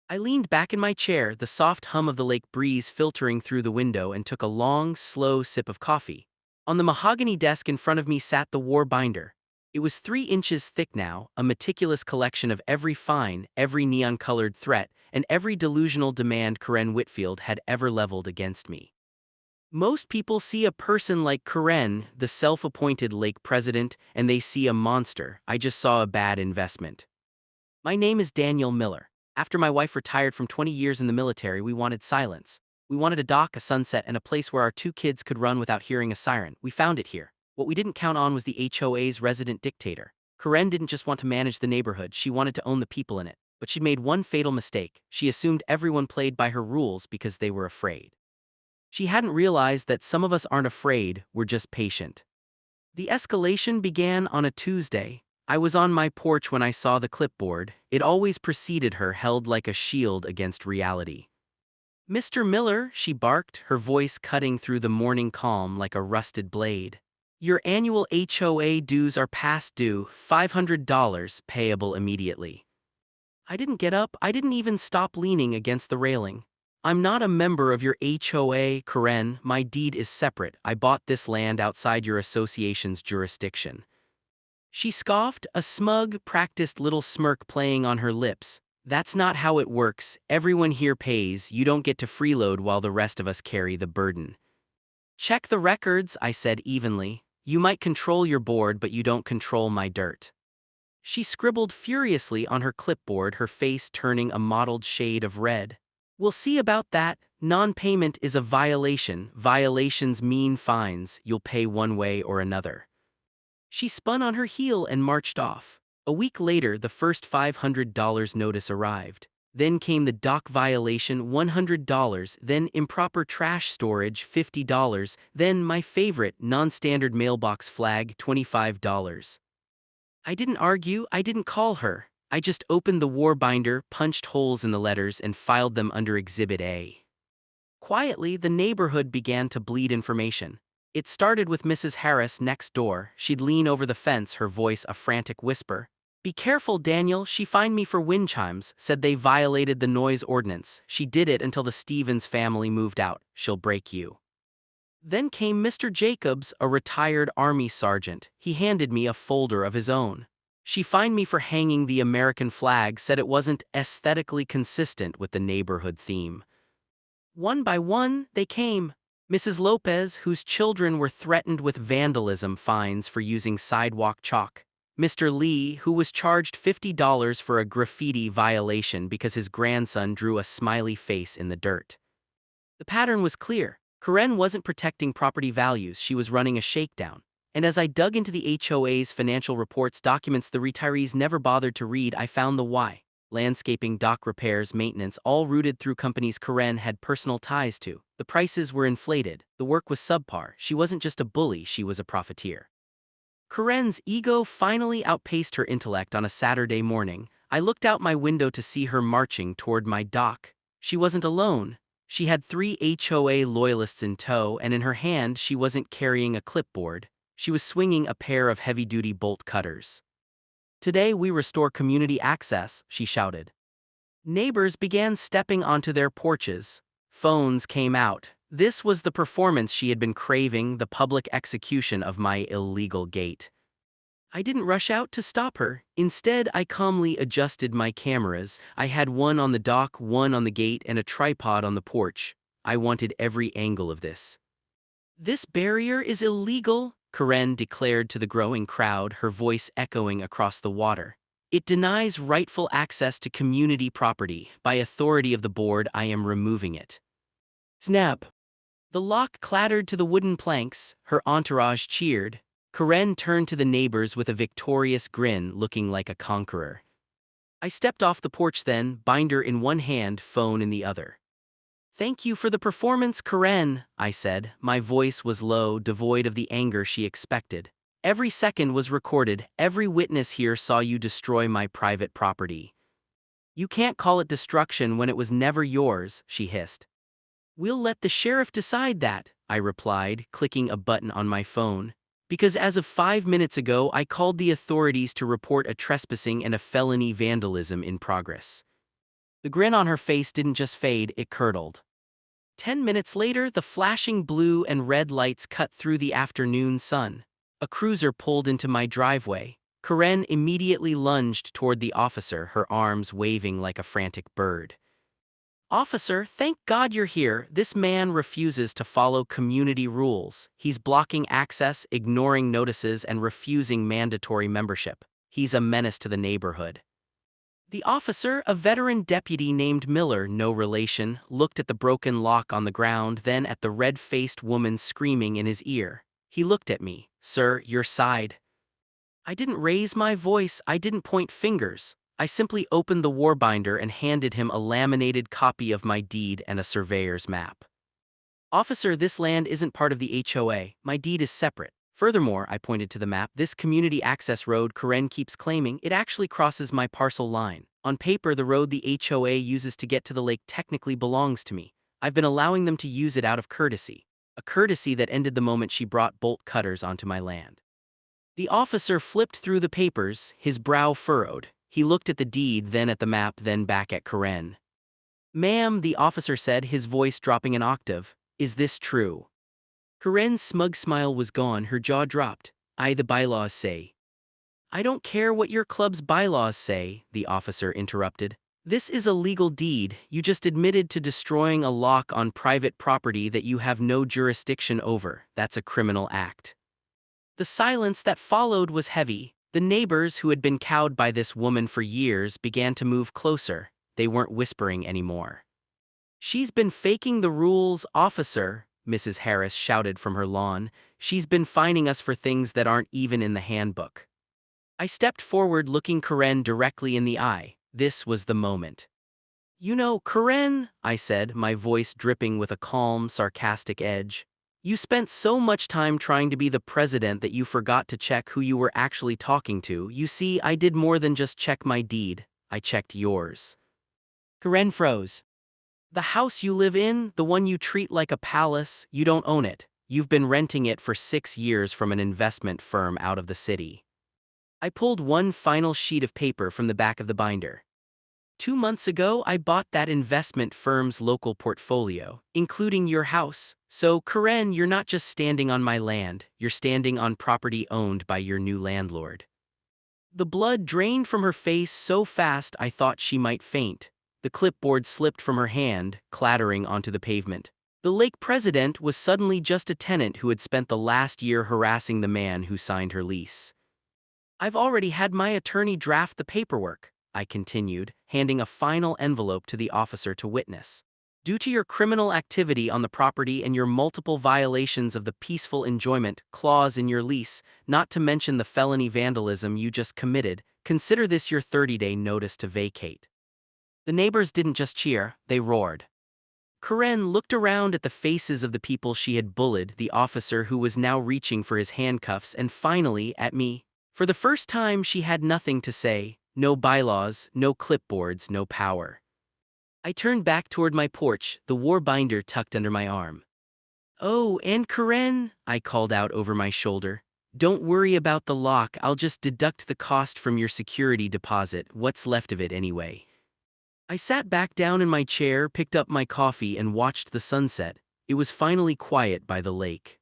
I leaned back in my chair, the soft hum of the lake breeze filtering through the window, and took a long, slow sip of coffee. On the mahogany desk in front of me sat the war binder. It was 3 inches thick now, a meticulous collection of every fine, every neon-colored threat, and every delusional demand Karen Whitfield had ever leveled against me. Most people see a person like Karen, the self-appointed lake president, and they see a monster. I just saw a bad investment. My name is Daniel Miller. After my wife retired from 20 years in the military, we wanted silence. We wanted a dock, a sunset, and a place where our 2 kids could run without hearing a siren. We found it here. What we didn't count on was the HOA's resident dictator. Karen didn't just want to manage the neighborhood, she wanted to own the people in it. But she'd made one fatal mistake. She assumed everyone played by her rules because they were afraid. She hadn't realized that some of us aren't afraid, we're just patient. The escalation began on a Tuesday. I was on my porch when I saw the clipboard. It always preceded her, held like a shield against reality. "Mr. Miller," she barked, her voice cutting through the morning calm like a rusted blade. "Your annual HOA dues are past due, $500 payable immediately." I didn't get up, I didn't even stop leaning against the railing. "I'm not a member of your HOA, Karen, my deed is separate. I bought this land outside your association's jurisdiction." She scoffed, a smug, practiced little smirk playing on her lips. "That's not how it works. Everyone here pays. You don't get to freeload while the rest of us carry the burden." "Check the records," I said evenly. "You might control your board, but you don't control my dirt." She scribbled furiously on her clipboard, her face turning a mottled shade of red. "We'll see about that. Non-payment is a violation. Violations mean fines. You'll pay one way or another." She spun on her heel and marched off. A week later, the first $500 notice arrived. Then came the dock violation, $100, then improper trash storage, $50, then my favorite, non-standard mailbox flag, $25. I didn't argue, I didn't call her. I just opened the war binder, punched holes in the letters, and filed them under Exhibit A. Quietly, the neighborhood began to bleed information. It started with Mrs. Harris next door. She'd lean over the fence, her voice a frantic whisper. "Be careful, Daniel, she fined me for wind chimes, said they violated the noise ordinance. She did it until the Stevens family moved out. She'll break you." Then came Mr. Jacobs, a retired Army sergeant. He handed me a folder of his own. "She fined me for hanging the American flag, said it wasn't aesthetically consistent with the neighborhood theme." One by one, they came. Mrs. Lopez, whose children were threatened with vandalism fines for using sidewalk chalk. Mr. Lee, who was charged $50 for a graffiti violation because his grandson drew a smiley face in the dirt. The pattern was clear. Karen wasn't protecting property values, she was running a shakedown. And as I dug into the HOA's financial reports, documents the retirees never bothered to read, I found the why. Landscaping, dock repairs, maintenance, all rooted through companies Karen had personal ties to. The prices were inflated, the work was subpar. She wasn't just a bully, she was a profiteer. Karen's ego finally outpaced her intellect on a Saturday morning. I looked out my window to see her marching toward my dock. She wasn't alone. She had 3 HOA loyalists in tow, and in her hand she wasn't carrying a clipboard. She was swinging a pair of heavy-duty bolt cutters. "Today we restore community access," she shouted. Neighbors began stepping onto their porches. Phones came out. This was the performance she had been craving, the public execution of my illegal gate. I didn't rush out to stop her. Instead, I calmly adjusted my cameras. I had one on the dock, one on the gate, and a tripod on the porch. I wanted every angle of this. "This barrier is illegal," Karen declared to the growing crowd, her voice echoing across the water. "It denies rightful access to community property. By authority of the board, I am removing it." Snap! The lock clattered to the wooden planks. Her entourage cheered. Karen turned to the neighbors with a victorious grin, looking like a conqueror. I stepped off the porch then, binder in one hand, phone in the other. "Thank you for the performance, Karen," I said. My voice was low, devoid of the anger she expected. "Every second was recorded. Every witness here saw you destroy my private property." "You can't call it destruction when it was never yours," she hissed. "We'll let the sheriff decide that," I replied, clicking a button on my phone. "Because as of 5 minutes ago, I called the authorities to report a trespassing and a felony vandalism in progress." The grin on her face didn't just fade, it curdled. 10 minutes later, the flashing blue and red lights cut through the afternoon sun. A cruiser pulled into my driveway. Karen immediately lunged toward the officer, her arms waving like a frantic bird. "Officer, thank God you're here. This man refuses to follow community rules. He's blocking access, ignoring notices, and refusing mandatory membership. He's a menace to the neighborhood." The officer, a veteran deputy named Miller, no relation, looked at the broken lock on the ground, then at the red-faced woman screaming in his ear. He looked at me. "Sir, your side." I didn't raise my voice, I didn't point fingers. I simply opened the warbinder and handed him a laminated copy of my deed and a surveyor's map. "Officer, this land isn't part of the HOA. My deed is separate. Furthermore," I pointed to the map, "this community access road Karen keeps claiming, it actually crosses my parcel line. On paper, the road the HOA uses to get to the lake technically belongs to me. I've been allowing them to use it out of courtesy. A courtesy that ended the moment she brought bolt cutters onto my land." The officer flipped through the papers, his brow furrowed. He looked at the deed, then at the map, then back at Karen. "Ma'am," the officer said, his voice dropping an octave, "is this true?" Karen's smug smile was gone, her jaw dropped. The bylaws say." "I don't care what your club's bylaws say," the officer interrupted. "This is a legal deed. You just admitted to destroying a lock on private property that you have no jurisdiction over. That's a criminal act." The silence that followed was heavy. The neighbors, who had been cowed by this woman for years, began to move closer. They weren't whispering anymore. "She's been faking the rules, officer," Mrs. Harris shouted from her lawn. "She's been fining us for things that aren't even in the handbook." I stepped forward, looking Karen directly in the eye. This was the moment. "You know, Karen," I said, my voice dripping with a calm, sarcastic edge, "you spent so much time trying to be the president that you forgot to check who you were actually talking to. You see, I did more than just check my deed. I checked yours." Karen froze. "The house you live in, the one you treat like a palace, you don't own it. You've been renting it for 6 years from an investment firm out of the city." I pulled one final sheet of paper from the back of the binder. "2 months ago, I bought that investment firm's local portfolio, including your house. So, Karen, you're not just standing on my land, you're standing on property owned by your new landlord." The blood drained from her face so fast I thought she might faint. The clipboard slipped from her hand, clattering onto the pavement. The lake president was suddenly just a tenant who had spent the last year harassing the man who signed her lease. "I've already had my attorney draft the paperwork," I continued, handing a final envelope to the officer to witness. "Due to your criminal activity on the property and your multiple violations of the peaceful enjoyment clause in your lease, not to mention the felony vandalism you just committed, consider this your 30-day notice to vacate." The neighbors didn't just cheer, they roared. Karen looked around at the faces of the people she had bullied, the officer who was now reaching for his handcuffs, and finally at me. For the first time, she had nothing to say. No bylaws, no clipboards, no power. I turned back toward my porch, the war binder tucked under my arm. "Oh, and Karen," I called out over my shoulder, "don't worry about the lock. I'll just deduct the cost from your security deposit, what's left of it anyway." I sat back down in my chair, picked up my coffee, and watched the sunset. It was finally quiet by the lake.